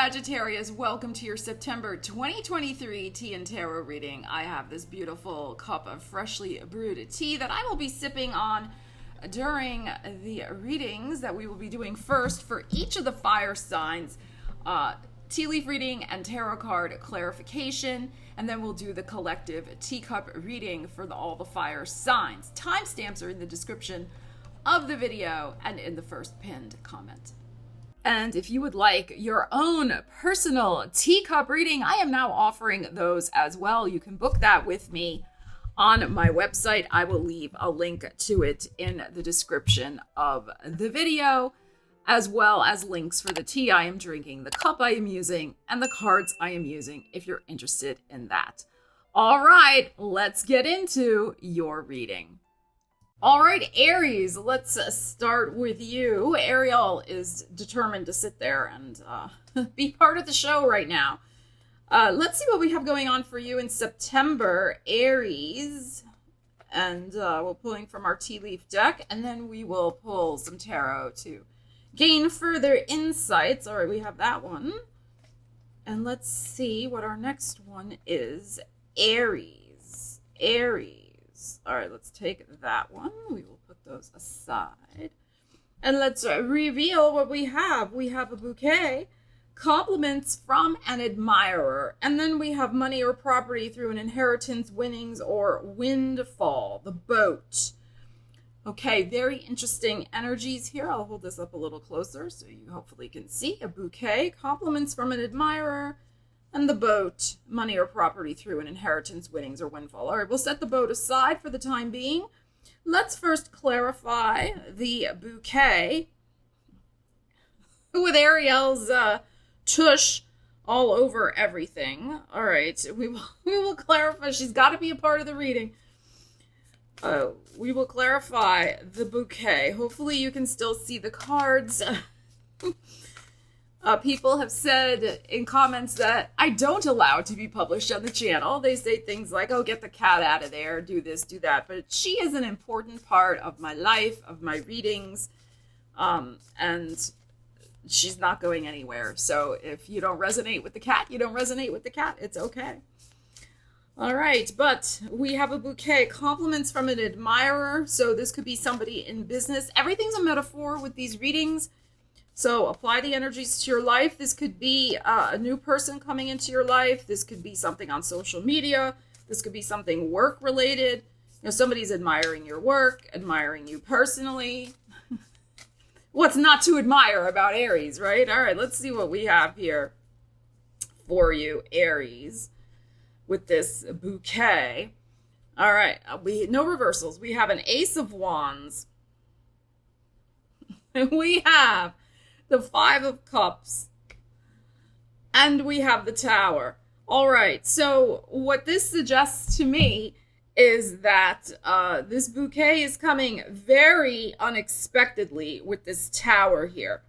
Sagittarius, welcome to your September 2023 tea and tarot reading. I have this beautiful cup of freshly brewed tea that I will be sipping on during the readings that we will be doing first for each of the fire signs, tea leaf reading and tarot card clarification, and then we'll do the collective teacup reading for all the fire signs. Timestamps are in the description of the video and in the first pinned comment. And if you would like your own personal teacup reading, I am now offering those as well. You can book that with me on my website. I will leave a link to it in the description of the video, as well as links for the tea I am drinking, the cup I am using, and the cards I am using if you're interested in that. All right, let's get into your reading. All right, Aries, let's start with you. Ariel is determined to sit there and be part of the show right now. Let's see what we have going on for you in September, Aries. And we're pulling from our tea leaf deck, and then we will pull some tarot to gain further insights. All right, we have that one. And let's see what our next one is. Aries. All right, let's take that one. We will put those aside. And let's reveal what we have. We have a bouquet, compliments from an admirer, and then we have money or property through an inheritance, winnings, or windfall, the boat. Okay, very interesting energies here. I'll hold this up a little closer so you hopefully can see. A bouquet, compliments from an admirer, and the boat, money or property through an inheritance, winnings, or windfall. All right, we'll set the boat aside for the time being. Let's first clarify the bouquet with Ariel's tush all over everything. All right, we will clarify. She's got to be a part of the reading. We will clarify the bouquet. Hopefully you can still see the cards. People have said in comments that I don't allow to be published on the channel. They say things like, oh, get the cat out of there, do this, do that. But she is an important part of my life, of my readings, and she's not going anywhere. So if you don't resonate with the cat, you don't resonate with the cat. It's okay. All right, but we have a bouquet, compliments from an admirer. So this could be somebody in business. Everything's a metaphor with these readings. So apply the energies to your life. This could be a new person coming into your life. This could be something on social media. This could be something work related. You know, somebody's admiring your work, admiring you personally. What's not to admire about Aries, right? All right, let's see what we have here for you, Aries, with this bouquet. All right, no reversals. We have an Ace of Wands. We have the Five of Cups, and we have the Tower. All right, so what this suggests to me is that this bouquet is coming very unexpectedly with this Tower here.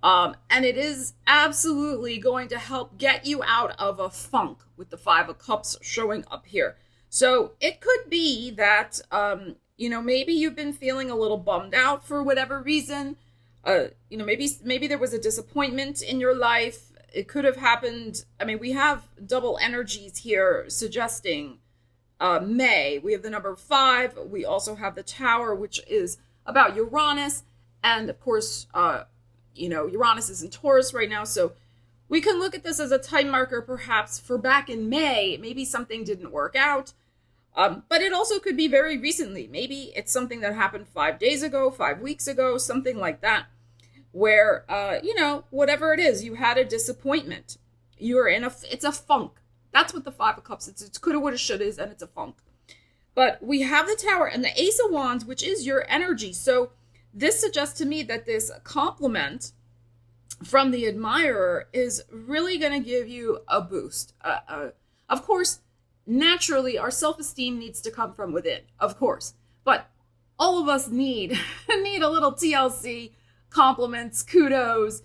And it is absolutely going to help get you out of a funk with the Five of Cups showing up here. So it could be that, maybe you've been feeling a little bummed out for whatever reason. Maybe there was a disappointment in your life. It could have happened. I mean, we have double energies here suggesting May. We have the number 5. We also have the Tower, which is about Uranus. And of course, Uranus is in Taurus right now. So we can look at this as a time marker, perhaps for back in May. Maybe something didn't work out. But it also could be very recently. Maybe it's something that happened 5 days ago, 5 weeks ago, something like that, where, whatever it is, you had a disappointment. It's a funk. That's what the Five of Cups is. It's coulda, woulda, shoulda is, and it's a funk. But we have the Tower and the Ace of Wands, which is your energy. So this suggests to me that this compliment from the admirer is really going to give you a boost. Of course, naturally, our self-esteem needs to come from within, of course. But all of us need a little TLC, compliments, kudos,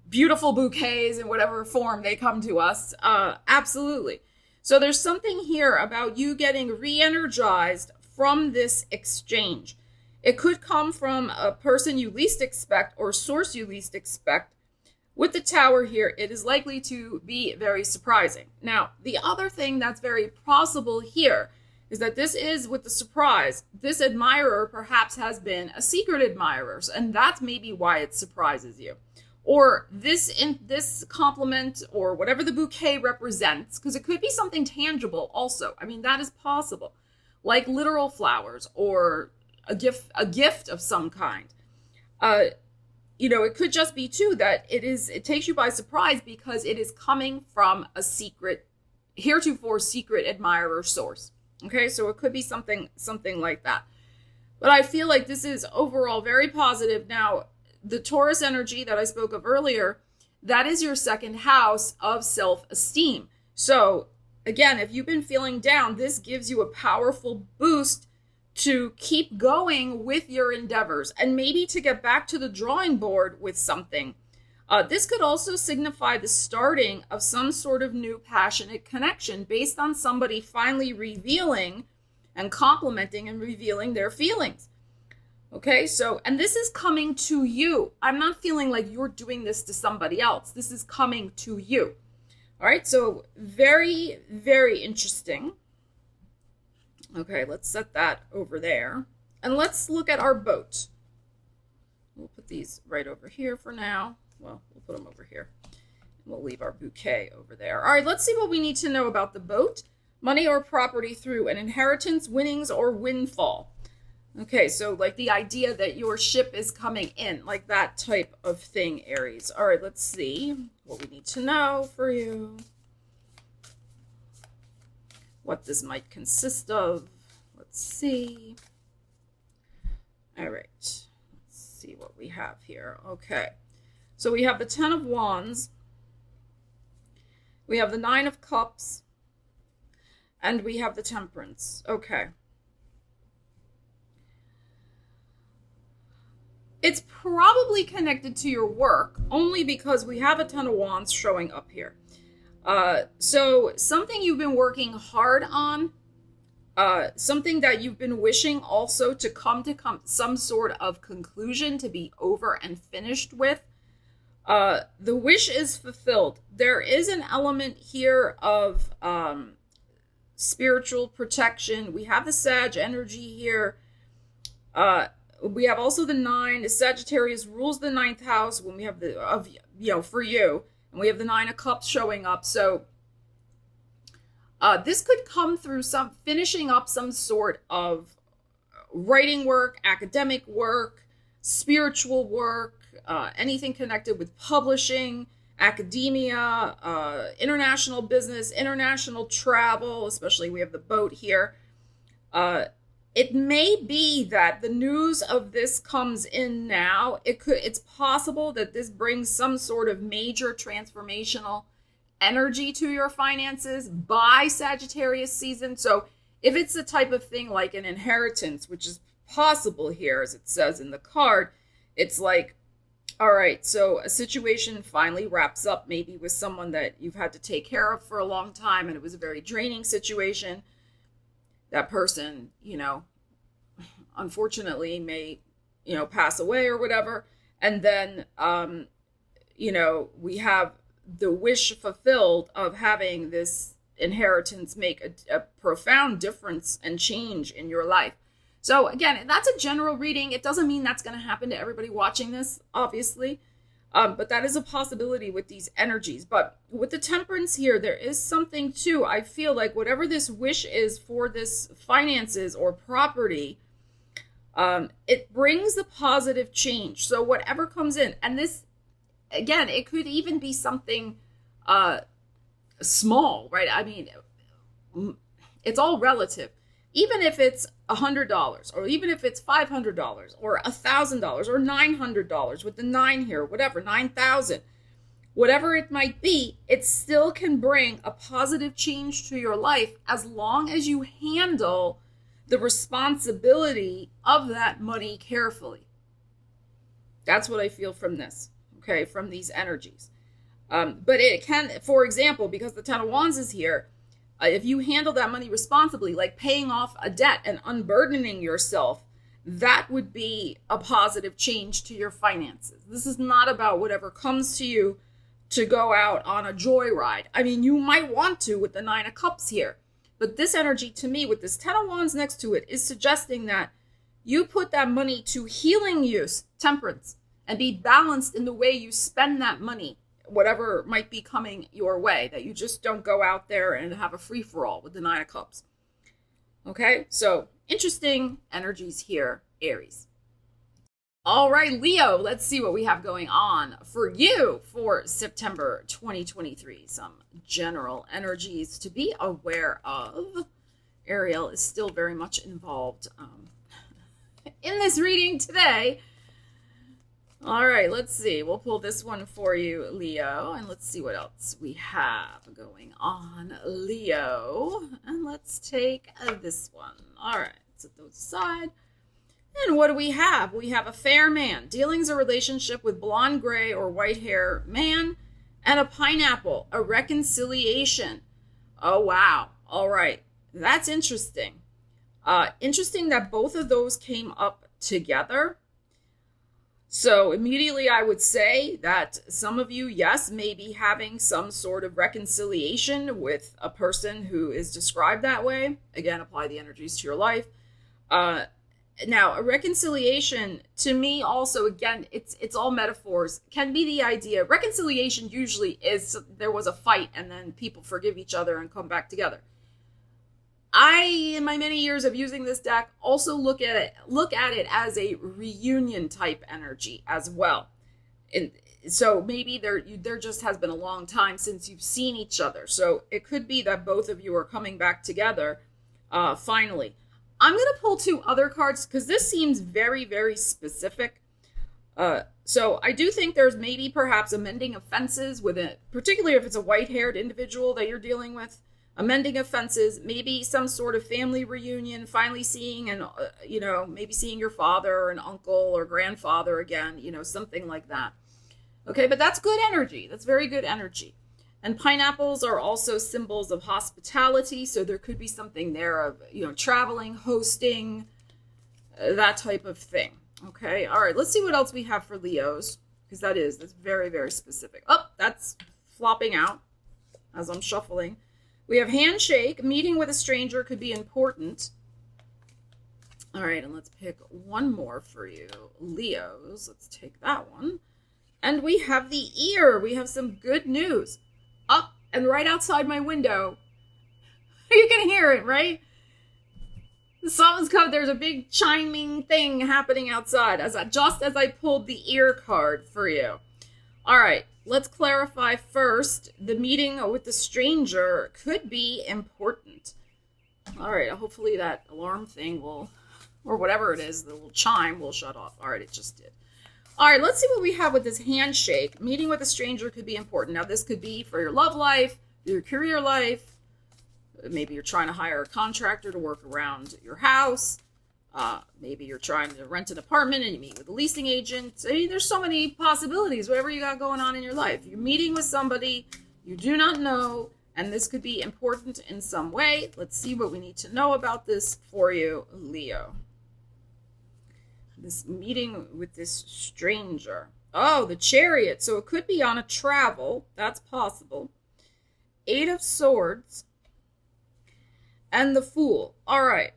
beautiful bouquets in whatever form they come to us. Absolutely. So there's something here about you getting re-energized from this exchange. It could come from a person you least expect or source you least expect. With the Tower here, it is likely to be very surprising. Now, the other thing that's very possible here is that this is, with the surprise, this admirer perhaps has been a secret admirer, and that's maybe why it surprises you. Or this compliment or whatever the bouquet represents, because it could be something tangible also. I mean, that is possible, like literal flowers or a gift of some kind. It could just be too that it takes you by surprise because it is coming from a heretofore secret admirer source. Okay, so it could be something like that. But I feel like this is overall very positive. Now, the Taurus energy that I spoke of earlier, that is your second house of self-esteem. So again, if you've been feeling down, this gives you a powerful boost to keep going with your endeavors and maybe to get back to the drawing board with something. This could also signify the starting of some sort of new passionate connection based on somebody finally revealing and complimenting and revealing their feelings. Okay, so, and this is coming to you. I'm not feeling like you're doing this to somebody else. This is coming to you. All right, so very, very interesting. Okay, let's set that over there. And let's look at our boat. We'll put these right over here for now. Well, we'll put them over here. We'll leave our bouquet over there. All right, let's see what we need to know about the boat. Money or property through an inheritance, winnings, or windfall. Okay, so like the idea that your ship is coming in, like that type of thing, Aries. All right, let's see what we need to know for you. What this might consist of. Let's see. All right, let's see what we have here. Okay, so we have the 10 of Wands. We have the 9 of Cups. And we have the Temperance. Okay. It's probably connected to your work, only because we have a 10 of Wands showing up here. So something you've been working hard on, something that you've been wishing also to come some sort of conclusion, to be over and finished with. The wish is fulfilled. There is an element here of spiritual protection. We have the Sag energy here. We have also the 9. The Sagittarius rules the 9th house when we have for you. And we have the 9 of Cups showing up. So this could come through finishing up some sort of writing work, academic work, spiritual work, anything connected with publishing, academia, international business, international travel, especially we have the boat here. It may be that the news of this comes in now. It's possible that this brings some sort of major transformational energy to your finances by Sagittarius season. So if it's the type of thing like an inheritance, which is possible here, as it says in the card, it's like, all right, so a situation finally wraps up maybe with someone that you've had to take care of for a long time, and it was a very draining situation. That person, unfortunately may, pass away or whatever. And then, we have the wish fulfilled of having this inheritance make a profound difference and change in your life. So again, that's a general reading. It doesn't mean that's going to happen to everybody watching this, obviously. But that is a possibility with these energies. But with the Temperance here, there is something too. I feel like whatever this wish is for this finances or property, it brings the positive change. So whatever comes in, and this, again, it could even be something small, right? I mean, it's all relative. Even if it's $100, or even if it's $500, or $1,000, or $900 with the 9 here, whatever, 9,000, whatever it might be, it still can bring a positive change to your life as long as you handle the responsibility of that money carefully. That's what I feel from this, okay, from these energies. But it can, for example, because the 10 of Wands is here, if you handle that money responsibly, like paying off a debt and unburdening yourself that would be a positive change to your finances. This is not about whatever comes to you to go out on a joyride. I mean, you might want to with the Nine of Cups here, but this energy to me with this Ten of Wands next to it is suggesting that you put that money to healing use, temperance, and be balanced in the way you spend that money, whatever might be coming your way, that you just don't go out there and have a free-for-all with the Nine of Cups. Okay, so interesting energies here, Aries. All right, Leo, let's see what we have going on for you for September 2023. Some general energies to be aware of. Ariel is still very much involved in this reading today. All right, let's see. We'll pull this one for you, Leo, and let's see what else we have going on, Leo. And let's take this one. All right, set those aside. And what do we have? We have a fair man. Dealings a relationship with blonde, gray, or white hair man, and a pineapple, a reconciliation. Oh, wow. All right, that's interesting. Interesting that both of those came up together. So immediately I would say that some of you, yes, may be having some sort of reconciliation with a person who is described that way. Again, apply the energies to your life. Now, a reconciliation, to me also, again, it's all metaphors, can be the idea. Reconciliation usually is there was a fight and then people forgive each other and come back together. I, in my many years of using this deck, also look at it as a reunion type energy as well. And so maybe there just has been a long time since you've seen each other. So it could be that both of you are coming back together finally. I'm going to pull two other cards because this seems very, very specific. So I do think there's maybe perhaps amending offenses with it, particularly if it's a white-haired individual that you're dealing with. Amending offenses, maybe some sort of family reunion, finally seeing and, maybe seeing your father or an uncle or grandfather again, something like that. Okay, but that's good energy. That's very good energy. And pineapples are also symbols of hospitality. So there could be something there of, traveling, hosting, that type of thing. Okay, all right, let's see what else we have for Leos, because that's very, very specific. Oh, that's flopping out as I'm shuffling. We have handshake. Meeting with a stranger could be important. All right, and let's pick one more for you, Leos. Let's take that one. And we have the ear. We have some good news. Up and right outside my window. You can hear it, right? Something's coming. There's a big chiming thing happening outside just as I pulled the ear card for you. All right. Let's clarify first, the meeting with the stranger could be important. All right, hopefully that alarm thing will, or whatever it is, the little chime will shut off. All right, it just did. All right, let's see what we have with this handshake. Meeting with a stranger could be important. Now, this could be for your love life, your career life. Maybe you're trying to hire a contractor to work around your house. Maybe you're trying to rent an apartment and you meet with a leasing agent. I mean, there's so many possibilities, whatever you got going on in your life. You're meeting with somebody you do not know, and this could be important in some way. Let's see what we need to know about this for you, Leo. This meeting with this stranger. Oh, the Chariot. So it could be on a travel. That's possible. 8 of Swords. And the Fool. All right.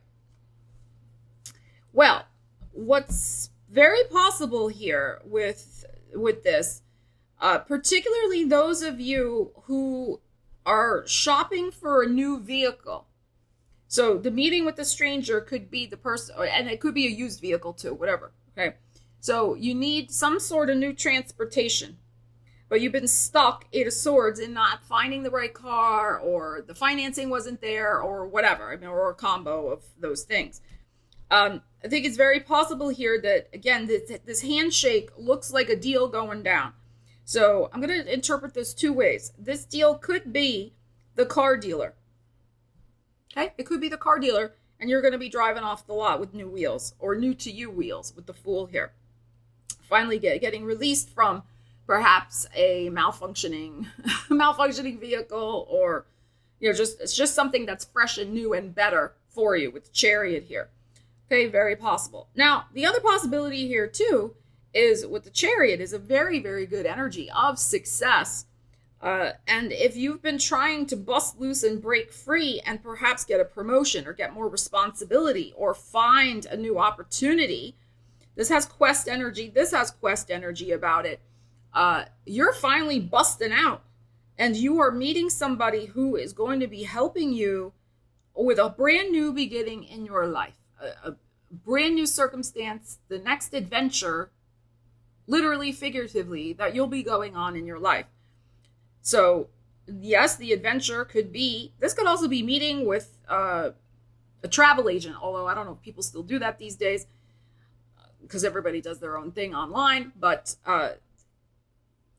Well, what's very possible here with this, particularly those of you who are shopping for a new vehicle. So the meeting with the stranger could be the person, and it could be a used vehicle too, whatever. Okay. So you need some sort of new transportation, but you've been stuck, 8 of Swords, in not finding the right car, or the financing wasn't there, or whatever, or a combo of those things. I think it's very possible here that, again, this handshake looks like a deal going down. So I'm going to interpret this two ways. This deal could be the car dealer. Okay? It could be the car dealer, and you're going to be driving off the lot with new wheels, or new to you wheels with the Fool here. Finally getting released from perhaps a malfunctioning vehicle, or it's just something that's fresh and new and better for you with the Chariot here. Okay, very possible. Now, the other possibility here too is with the Chariot is a very, very good energy of success. And if you've been trying to bust loose and break free and perhaps get a promotion or get more responsibility or find a new opportunity, this has quest energy. This has quest energy about it. You're finally busting out and you are meeting somebody who is going to be helping you with a brand new beginning in your life, a brand new circumstance, the next adventure, literally, figuratively, that you'll be going on in your life. So, yes, the adventure could be, this could also be meeting with a travel agent, although I don't know if people still do that these days because everybody does their own thing online, but,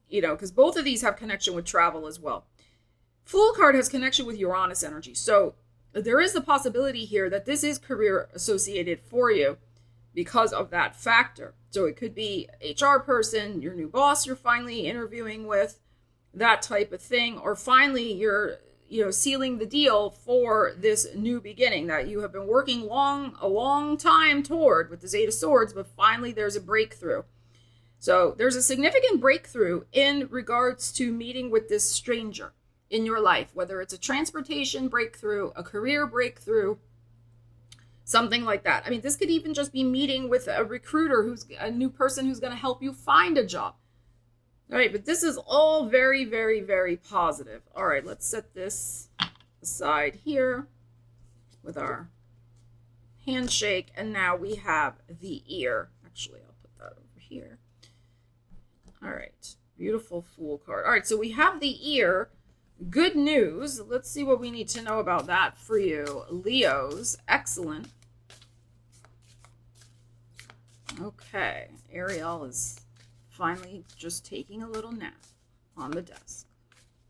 because both of these have connection with travel as well. Fool card has connection with Uranus energy. So there is the possibility here that this is career associated for you because of that factor. So it could be HR person, your new boss you're finally interviewing with, that type of thing, or finally you're sealing the deal for this new beginning that you have been working a long time toward with this Eight of Swords, but finally there's a breakthrough. So there's a significant breakthrough in regards to meeting with this stranger in your life, whether it's a transportation breakthrough, a career breakthrough, something like that. I mean, this could even just be meeting with a recruiter who's a new person who's going to help you find a job. All right, but this is all very, very, very positive. All right, let's set this aside here with our handshake. And now we have the ear. Actually, I'll put that over here. All right, beautiful Fool card. All right, so we have the ear. Good news. Let's see what we need to know about that for you, Leos. Excellent. Okay, Ariel is finally just taking a little nap on the desk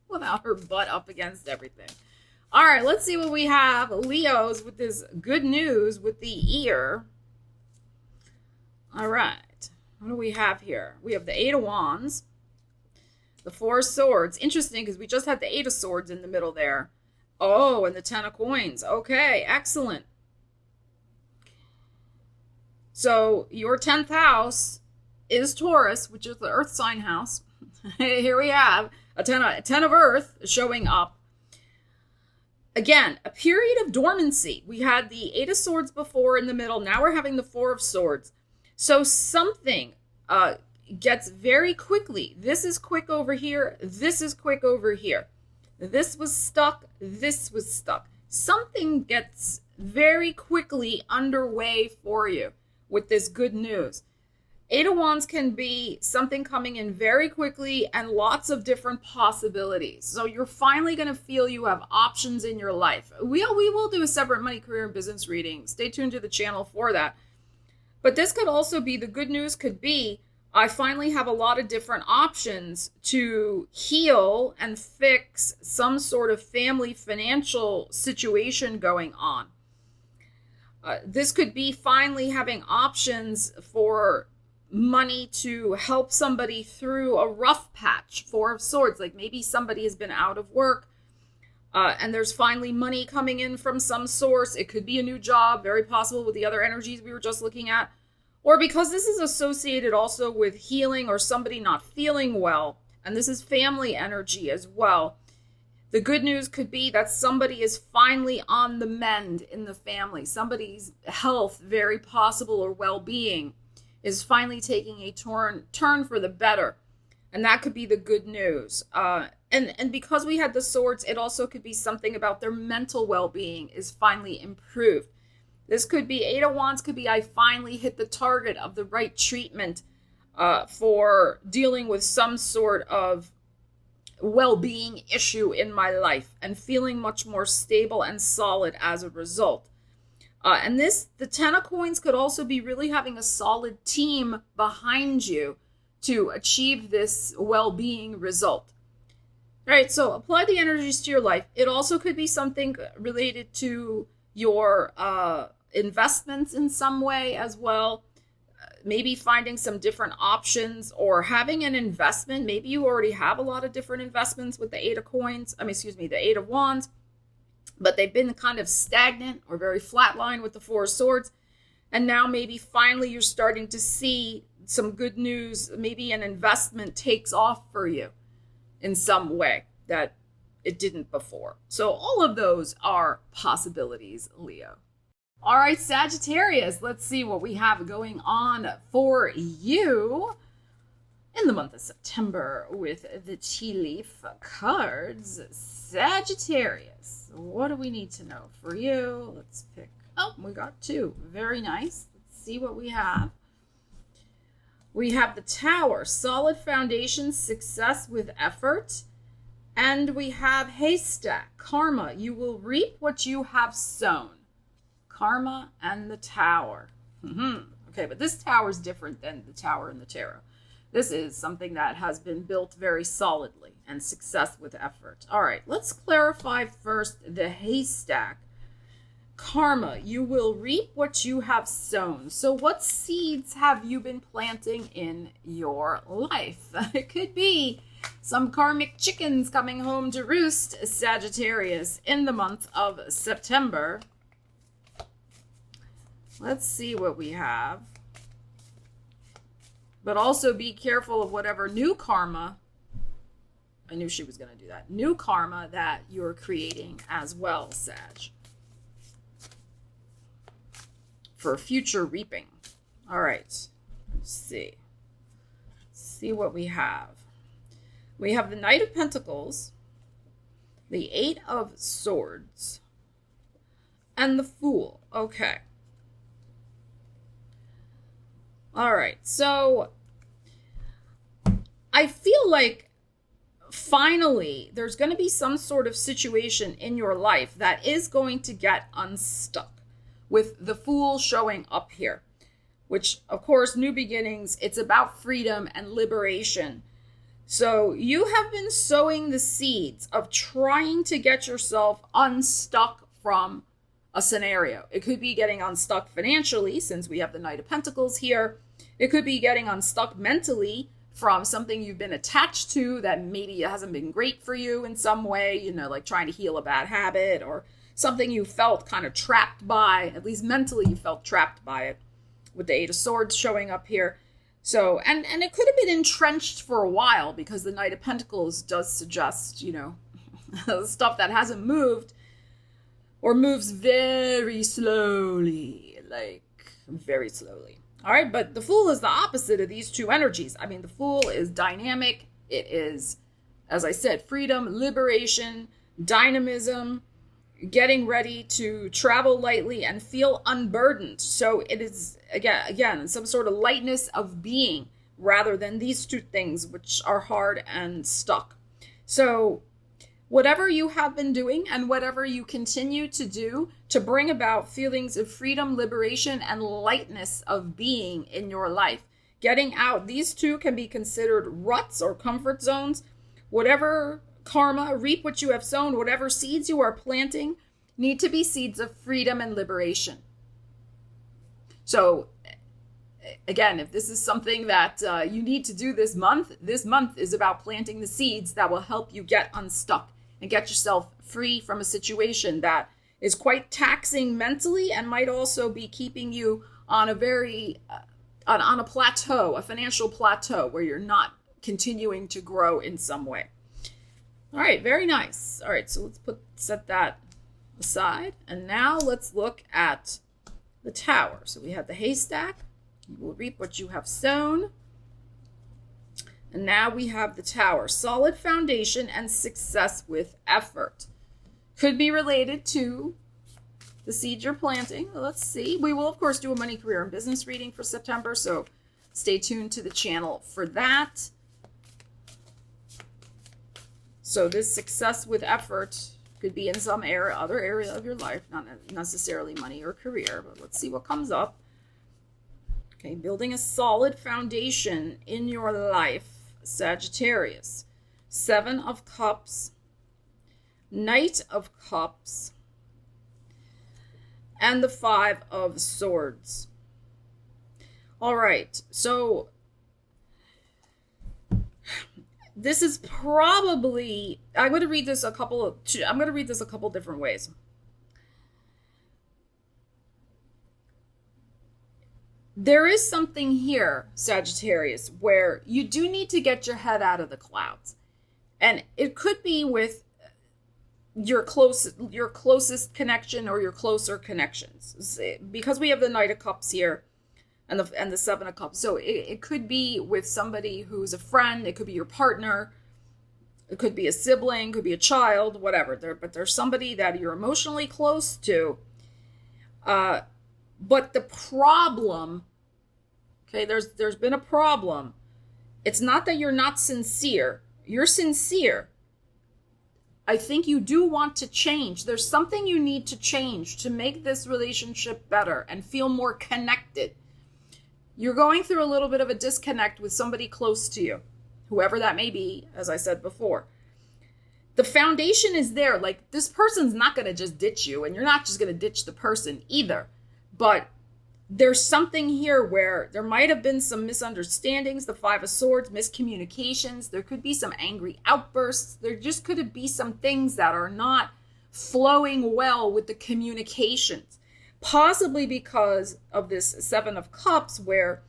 without her butt up against everything. All right, let's see what we have, Leos, with this good news with the ear. All right, what do we have here? We have the Eight of Wands, the Four of Swords. Interesting, because we just had the Eight of Swords in the middle there. Oh, and the Ten of Coins. Okay, excellent. So your 10th house is Taurus, which is the earth sign house. Here we have a 10 of earth showing up. Again, a period of dormancy. We had the Eight of Swords before in the middle. Now we're having the Four of Swords. So something gets very quickly. This is quick over here. This is quick over here. This was stuck. This was stuck. Something gets very quickly underway for you with this good news. Eight of Wands can be something coming in very quickly and lots of different possibilities. So you're finally going to feel you have options in your life. We will do a separate money, career, and business reading. Stay tuned to the channel for that. But this could also be, the good news could be, I finally have a lot of different options to heal and fix some sort of family financial situation going on. This could be finally having options for money to help somebody through a rough patch. Four of Swords, like maybe somebody has been out of work and there's finally money coming in from some source. It could be a new job, very possible with the other energies we were just looking at. Or because this is associated also with healing or somebody not feeling well, and this is family energy as well. The good news could be that somebody is finally on the mend in the family. Somebody's health, very possible, or well-being is finally taking a turn for the better. And that could be the good news. And because we had the swords, it also could be something about their mental well-being is finally improved. This could be, Eight of Wands could be, I finally hit the target of the right treatment for dealing with some sort of well-being issue in my life and feeling much more stable and solid as a result. And the Ten of Coins could also be really having a solid team behind you to achieve this well-being result. All right, so apply the energies to your life. It also could be something related to your investments in some way as well. Maybe finding some different options or having an investment. Maybe you already have a lot of different investments with the Eight of Coins. The Eight of Wands. But they've been kind of stagnant or very flatline with the Four of Swords. And now maybe finally you're starting to see some good news. Maybe an investment takes off for you in some way that it didn't before. So all of those are possibilities, Leo. All right, Sagittarius, let's see what we have going on for you in the month of September with the tea leaf cards. Sagittarius, what do we need to know for you? Let's pick. Oh, we got two. Very nice. Let's see what we have. We have the Tower, solid foundation, success with effort. And we have Haystack, karma. You will reap what you have sown. Karma and the Tower. Okay, but this tower is different than the Tower in the tarot. This is something that has been built very solidly and success with effort. All right, let's clarify first the Haystack. Karma, you will reap what you have sown. So what seeds have you been planting in your life? It could be some karmic chickens coming home to roost, Sagittarius, in the month of September. Let's see what we have. But also be careful of whatever new karma, I knew she was going to do that, new karma that you're creating as well, Sag, for future reaping. All right, let's see. Let's see what we have. We have the Knight of Pentacles, the Eight of Swords, and the Fool. Okay. All right, so I feel like finally there's going to be some sort of situation in your life that is going to get unstuck, with the Fool showing up here, which, of course, new beginnings, it's about freedom and liberation. So you have been sowing the seeds of trying to get yourself unstuck from a scenario. It could be getting unstuck financially, since we have the Knight of Pentacles here. It could be getting unstuck mentally from something you've been attached to that maybe hasn't been great for you in some way, you know, like trying to heal a bad habit, or something you felt kind of trapped by, at least mentally you felt trapped by it, with the Eight of Swords showing up here. So, and it could have been entrenched for a while, because the Knight of Pentacles does suggest, you know, stuff that hasn't moved or moves very slowly, like very slowly. All right, but the Fool is the opposite of these two energies. I mean, the Fool is dynamic. It is, as I said, freedom, liberation, dynamism, getting ready to travel lightly and feel unburdened. So it is, again, some sort of lightness of being, rather than these two things, which are hard and stuck. So whatever you have been doing and whatever you continue to do to bring about feelings of freedom, liberation, and lightness of being in your life, getting out, these two can be considered ruts or comfort zones. Whatever karma, reap what you have sown, whatever seeds you are planting need to be seeds of freedom and liberation. So again, if this is something that you need to do this month is about planting the seeds that will help you get unstuck and get yourself free from a situation that is quite taxing mentally and might also be keeping you on a very, on a plateau, a financial plateau, where you're not continuing to grow in some way. All right, very nice. All right, so let's set that aside. And now let's look at the Tower. So we have the Haystack. You will reap what you have sown. And now we have the Tower, solid foundation and success with effort. Could be related to the seeds you're planting. Let's see. We will, of course, do a money, career, and business reading for September, so stay tuned to the channel for that. So this success with effort could be in some other area of your life, not necessarily money or career, but let's see what comes up. Okay, building a solid foundation in your life, Sagittarius. Seven of Cups, Knight of Cups, and the Five of Swords. All right, so this is probably, I'm going to read this a couple different ways. there is something here, Sagittarius, where you do need to get your head out of the clouds. And it could be with your closest connection or your closer connections, because we have the Knight of Cups here and the Seven of Cups. So it could be with somebody who's a friend. It could be your partner. It could be a sibling, could be a child, whatever. But there's somebody that you're emotionally close to. But the problem, okay, there's been a problem. It's not that you're not sincere. You're sincere. I think you do want to change. There's something you need to change to make this relationship better and feel more connected. You're going through a little bit of a disconnect with somebody close to you, whoever that may be, as I said before. The foundation is there. Like, this person's not going to just ditch you, and you're not just going to ditch the person either. But there's something here where there might have been some misunderstandings, the Five of Swords, miscommunications. There could be some angry outbursts. There just could be some things that are not flowing well with the communications. Possibly because of this Seven of Cups, where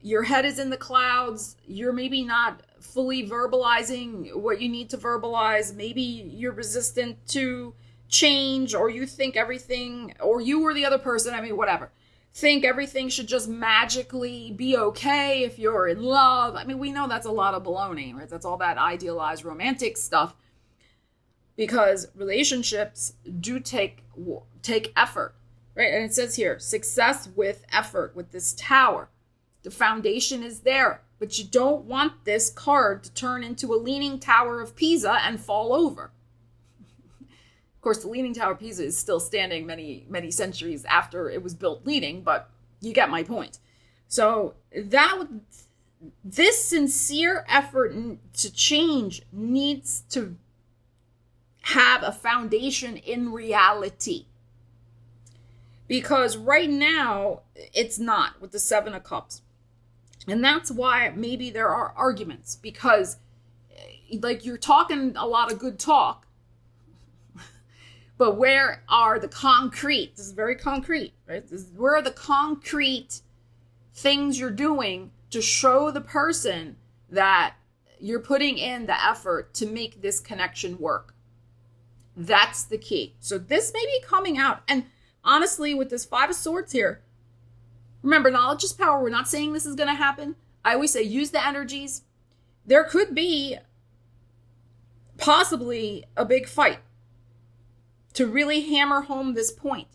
your head is in the clouds. You're maybe not fully verbalizing what you need to verbalize. Maybe you're resistant to change, or you think everything, or you or the other person, I mean, whatever, think everything should just magically be okay if you're in love. I mean, we know that's a lot of baloney, right? That's all that idealized romantic stuff, because relationships do take effort, right? And it says here, success with effort, with this Tower. The foundation is there, but you don't want this card to turn into a Leaning Tower of Pisa and fall over. Of course, the Leaning Tower of Pisa is still standing many, many centuries after it was built leaning, but you get my point. So this sincere effort to change needs to have a foundation in reality. Because right now, it's not, with the Seven of Cups. And that's why maybe there are arguments, because like, you're talking a lot of good talk, but where are the concrete? This is very concrete, right? Where are the concrete things you're doing to show the person that you're putting in the effort to make this connection work? That's the key. So this may be coming out. And honestly, with this Five of Swords here, remember, knowledge is power. We're not saying this is going to happen. I always say use the energies. There could be possibly a big fight to really hammer home this point.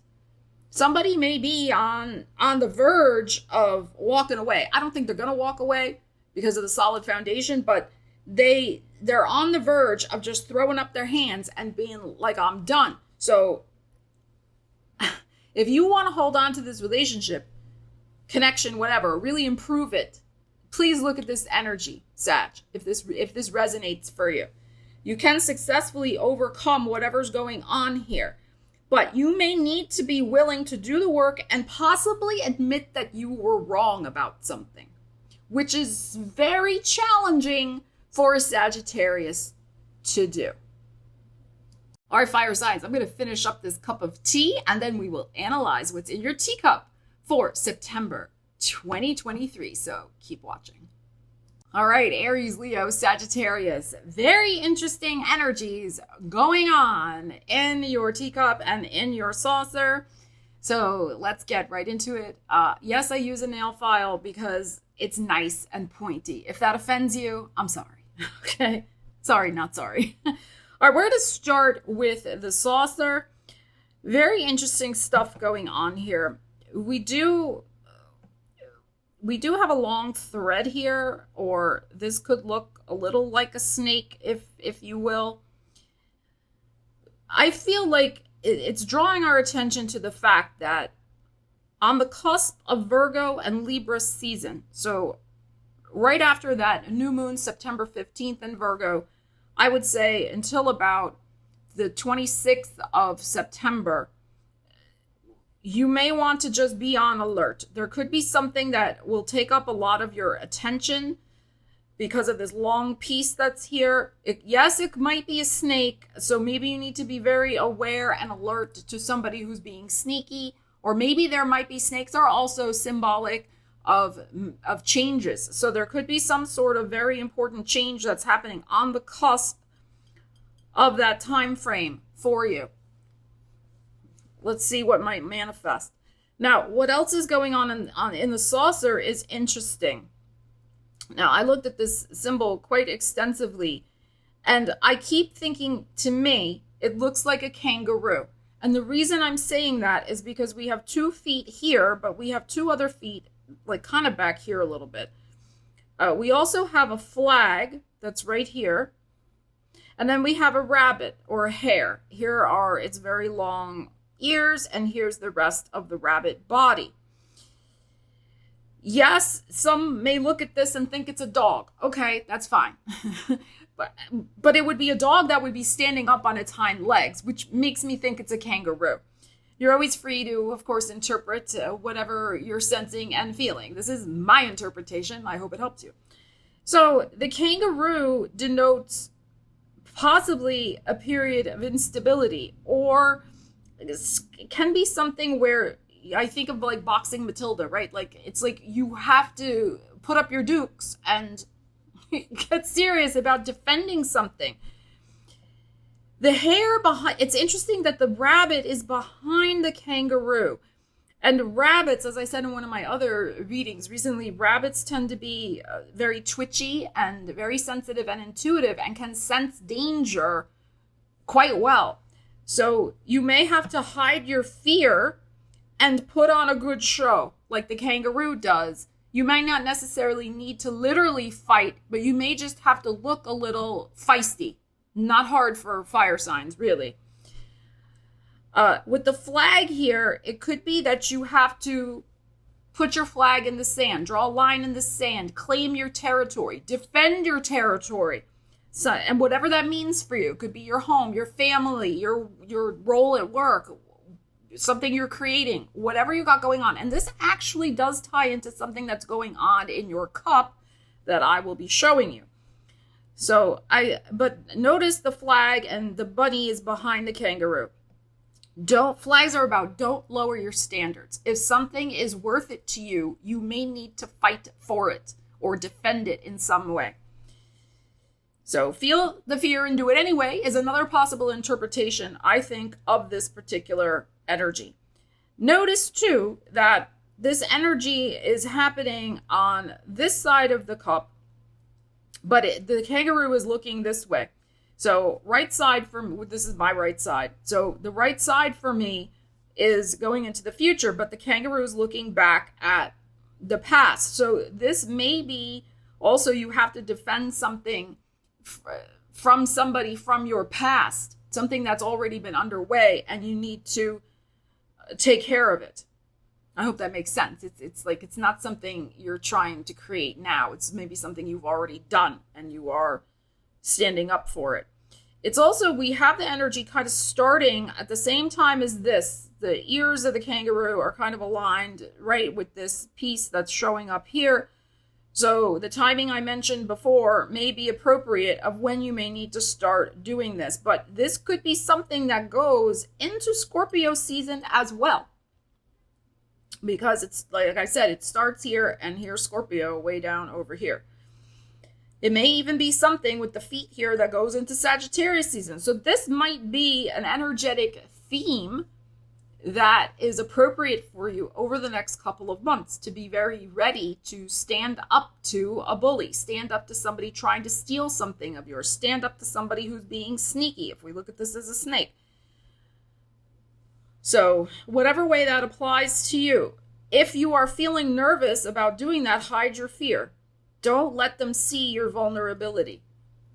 Somebody may be on the verge of walking away. I don't think they're going to walk away because of the solid foundation, but they're on the verge of just throwing up their hands and being like, I'm done. So if you want to hold on to this relationship, connection, whatever, really improve it, please look at this energy, Sag, if this resonates for you. You can successfully overcome whatever's going on here, but you may need to be willing to do the work and possibly admit that you were wrong about something, which is very challenging for a Sagittarius to do. All right, fire signs, I'm going to finish up this cup of tea, and then we will analyze what's in your teacup for September 2023. So keep watching. All right, Aries, Leo, Sagittarius. Very interesting energies going on in your teacup and in your saucer. So let's get right into it. Yes, I use a nail file because it's nice and pointy. If that offends you, I'm sorry. Okay? Sorry, not sorry. All right, we're going to start with the saucer. Very interesting stuff going on here. We do have a long thread here, or this could look a little like a snake, if you will. I feel like it's drawing our attention to the fact that on the cusp of Virgo and Libra season, so right after that new moon, September 15th in Virgo, I would say until about the 26th of September, you may want to just be on alert. There could be something that will take up a lot of your attention because of this long piece that's here. Yes, it might be a snake, so maybe you need to be very aware and alert to somebody who's being sneaky Or maybe there might be snakes are also symbolic of changes. So there could be some sort of very important change that's happening on the cusp of that time frame for you. Let's see what might manifest. Now, what else is going on in the saucer is interesting. Now, I looked at this symbol quite extensively, and I keep thinking, to me, it looks like a kangaroo. And the reason I'm saying that is because we have 2 feet here, but we have 2 other feet, like kind of back here a little bit. We also have a flag that's right here. And then we have a rabbit or a hare. Here are its very long ears, and here's the rest of the rabbit body. Yes, some may look at this and think it's a dog. Okay, that's fine. but it would be a dog that would be standing up on its hind legs, which makes me think it's a kangaroo. You're always free to, of course, interpret whatever you're sensing and feeling. This is my interpretation. I hope it helps you. So the kangaroo denotes possibly a period of instability, or it can be something where I think of like boxing Matilda, right? Like it's like you have to put up your dukes and get serious about defending something. The hare behind, it's interesting that the rabbit is behind the kangaroo. And rabbits, as I said in one of my other readings recently, rabbits tend to be very twitchy and very sensitive and intuitive and can sense danger quite well. So you may have to hide your fear and put on a good show like the kangaroo does. You might not necessarily need to literally fight, but you may just have to look a little feisty. Not hard for fire signs, really. With the flag here, it could be that you have to put your flag in the sand, draw a line in the sand, claim your territory, defend your territory. So, and whatever that means for you, it could be your home, your family, your role at work, something you're creating, whatever you got going on. And this actually does tie into something that's going on in your cup that I will be showing you. But notice the flag and the bunny is behind the kangaroo. Flags are about don't lower your standards. If something is worth it to you, you may need to fight for it or defend it in some way. So feel the fear and do it anyway is another possible interpretation, I think, of this particular energy. Notice too that this energy is happening on this side of the cup, but the kangaroo is looking this way. So right side for me, this is my right side. So the right side for me is going into the future, but the kangaroo is looking back at the past. So this may be also you have to defend something from somebody from your past, something that's already been underway, and you need to take care of it. I hope that makes sense. It's like it's not something you're trying to create now. It's maybe something you've already done and you are standing up for it. It's also, we have the energy kind of starting at the same time as this. The ears of the kangaroo are kind of aligned right with this piece that's showing up here. So the timing I mentioned before may be appropriate of when you may need to start doing this. But this could be something that goes into Scorpio season as well. Because it's, like I said, it starts here and here's Scorpio way down over here. It may even be something with the feet here that goes into Sagittarius season. So this might be an energetic theme that is appropriate for you over the next couple of months to be very ready to stand up to a bully, stand up to somebody trying to steal something of yours, stand up to somebody who's being sneaky, if we look at this as a snake. So whatever way that applies to you, if you are feeling nervous about doing that, hide your fear. Don't let them see your vulnerability,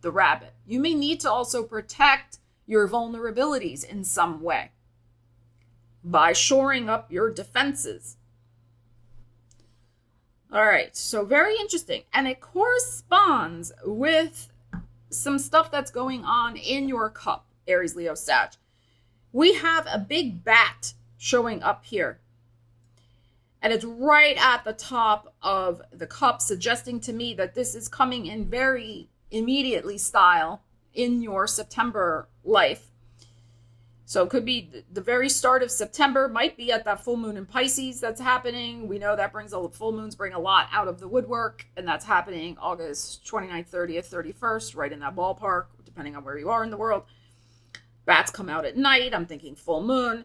the rabbit. You may need to also protect your vulnerabilities in some way by shoring up your defenses. All right, so very interesting. And it corresponds with some stuff that's going on in your cup, Aries, Leo, Sag. We have a big bat showing up here. And it's right at the top of the cup, suggesting to me that this is coming in very immediately style in your September life. So it could be the very start of September, might be at that full moon in Pisces that's happening. We know that full moons bring a lot out of the woodwork, and that's happening August 29th, 30th, 31st, right in that ballpark, depending on where you are in the world. Bats come out at night. I'm thinking full moon.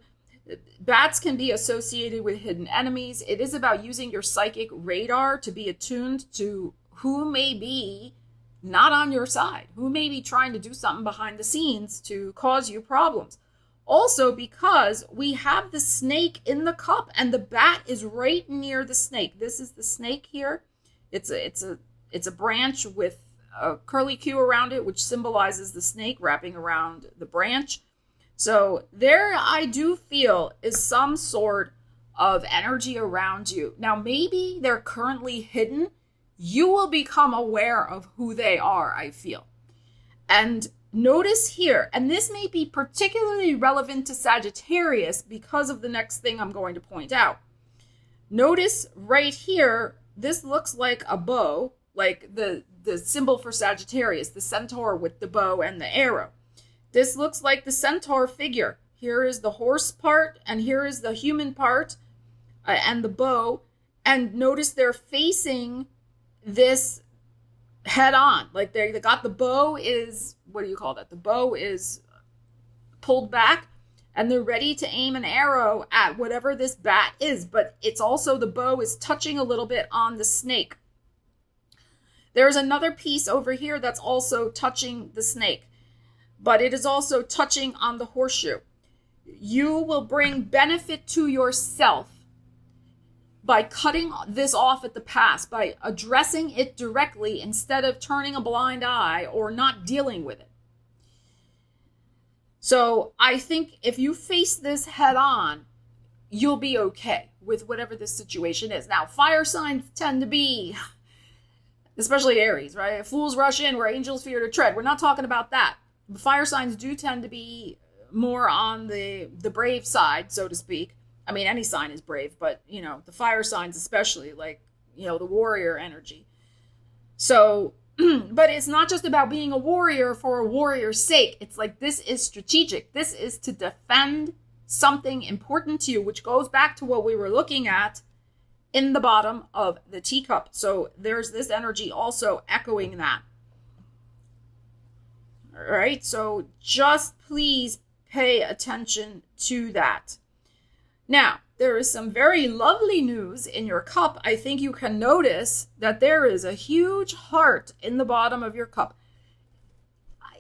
Bats can be associated with hidden enemies. It is about using your psychic radar to be attuned to who may be not on your side, who may be trying to do something behind the scenes to cause you problems. Also, because we have the snake in the cup and the bat is right near the snake. This is the snake here. It's a branch with a curly Q around it, which symbolizes the snake wrapping around the branch. So there I do feel is some sort of energy around you. Now, maybe they're currently hidden. You will become aware of who they are, I feel. And notice here, and this may be particularly relevant to Sagittarius because of the next thing I'm going to point out. Notice right here, this looks like a bow, like the symbol for Sagittarius, the centaur with the bow and the arrow. This looks like the centaur figure. Here is the horse part, and here is the human part, and the bow. And notice they're facing this head on. Like they got the bow is, what do you call that? The bow is pulled back, and they're ready to aim an arrow at whatever this bat is. But it's also, the bow is touching a little bit on the snake. There's another piece over here that's also touching the snake, but it is also touching on the horseshoe. You will bring benefit to yourself by cutting this off at the pass, by addressing it directly instead of turning a blind eye or not dealing with it. So I think if you face this head on, you'll be okay with whatever this situation is. Now, fire signs tend to be, especially Aries, right? Fools rush in where angels fear to tread. We're not talking about that. Fire signs do tend to be more on the brave side, so to speak. I mean, any sign is brave, but, the fire signs especially, like, the warrior energy. So, but it's not just about being a warrior for a warrior's sake. It's like, this is strategic. This is to defend something important to you, which goes back to what we were looking at in the bottom of the teacup. So there's this energy also echoing that. All right, so just please pay attention to that. Now, there is some very lovely news in your cup. I think you can notice that there is a huge heart in the bottom of your cup.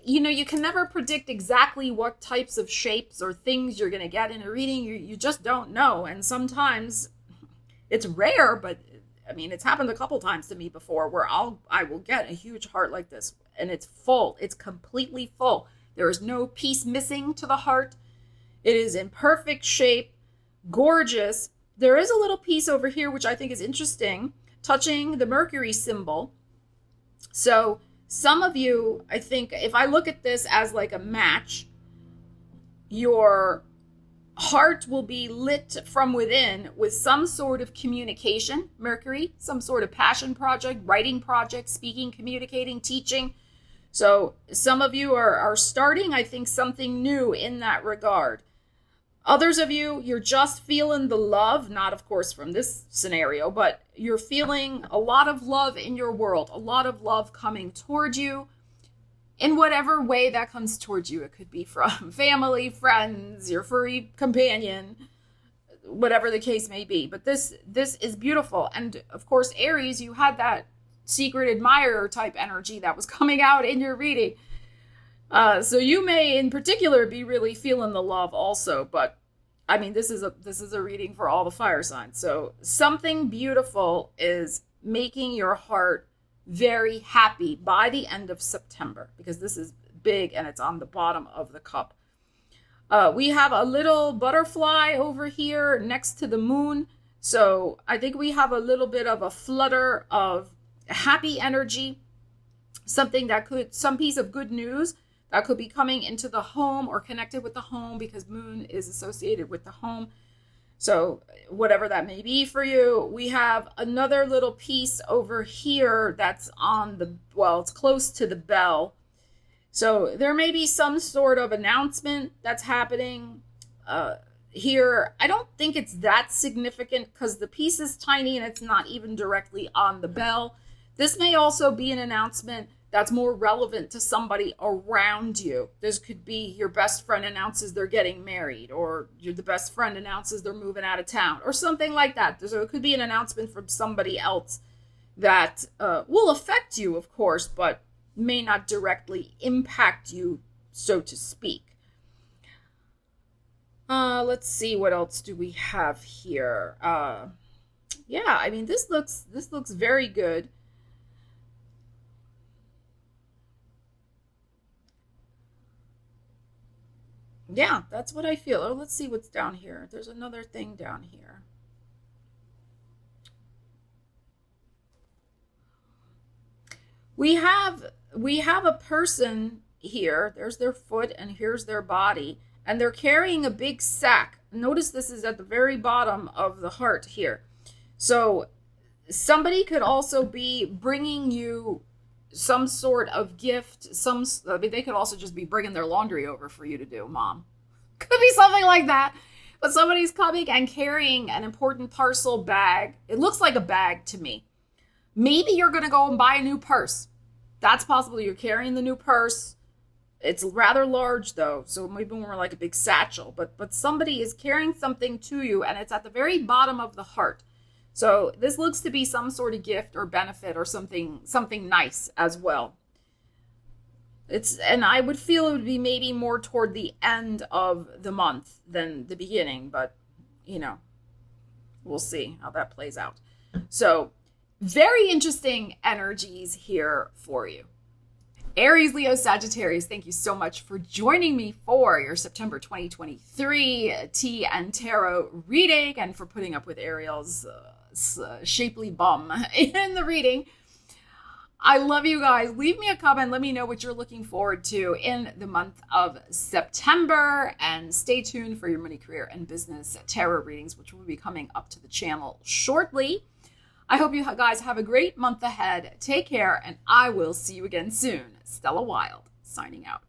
You can never predict exactly what types of shapes or things you're going to get in a reading. You just don't know. And sometimes it's rare, but I mean, it's happened a couple times to me before where I will get a huge heart like this, and it's full. It's completely full. There is no piece missing to the heart. It is in perfect shape, gorgeous. There is a little piece over here, which I think is interesting, touching the Mercury symbol. So some of you, I think, if I look at this as like a match, your heart will be lit from within with some sort of communication, Mercury, some sort of passion project, writing project, speaking, communicating, teaching. So some of you are starting, I think, something new in that regard. Others of you, you're just feeling the love, not of course from this scenario, but you're feeling a lot of love in your world, a lot of love coming toward you in whatever way that comes towards you. It could be from family, friends, your furry companion, whatever the case may be. But this is beautiful. And of course, Aries, you had that secret admirer type energy that was coming out in your reading. So you may in particular be really feeling the love also, but I mean, this is a reading for all the fire signs. So something beautiful is making your heart very happy by the end of September, because this is big and it's on the bottom of the cup. We have a little butterfly over here next to the moon. So I think we have a little bit of a flutter of happy energy, some piece of good news that could be coming into the home or connected with the home, because moon is associated with the home. So whatever that may be for you, we have another little piece over here that's it's close to the bell. So there may be some sort of announcement that's happening here. I don't think it's that significant because the piece is tiny and it's not even directly on the bell. This may also be an announcement that's more relevant to somebody around you. This could be your best friend announces they're getting married, or the best friend announces they're moving out of town, or something like that. So it could be an announcement from somebody else that will affect you, of course, but may not directly impact you, so to speak. Let's see, what else do we have here? Yeah, I mean, this looks very good. Yeah, that's what I feel. Oh, let's see what's down here. There's another thing down here. We have a person here. There's their foot and here's their body, and they're carrying a big sack. Notice this is at the very bottom of the heart here. So somebody could also be bringing you some sort of gift. I mean, they could also just be bringing their laundry over for you to do, Mom. Could be something like that. But somebody's coming and carrying an important parcel bag. It looks like a bag to me. Maybe you're going to go and buy a new purse. That's possible. You're carrying the new purse. It's rather large, though, so maybe more like a big satchel. But somebody is carrying something to you, and it's at the very bottom of the heart. So this looks to be some sort of gift or benefit or something nice as well. And I would feel it would be maybe more toward the end of the month than the beginning, but we'll see how that plays out. So very interesting energies here for you. Aries, Leo, Sagittarius, thank you so much for joining me for your September 2023 tea and tarot reading, and for putting up with Ariel's shapely bum in the reading. I love you guys. Leave me a comment. Let me know what you're looking forward to in the month of September, and stay tuned for your money, career, and business tarot readings, which will be coming up to the channel shortly. I hope you guys have a great month ahead. Take care, and I will see you again soon. Stella Wilde, signing out.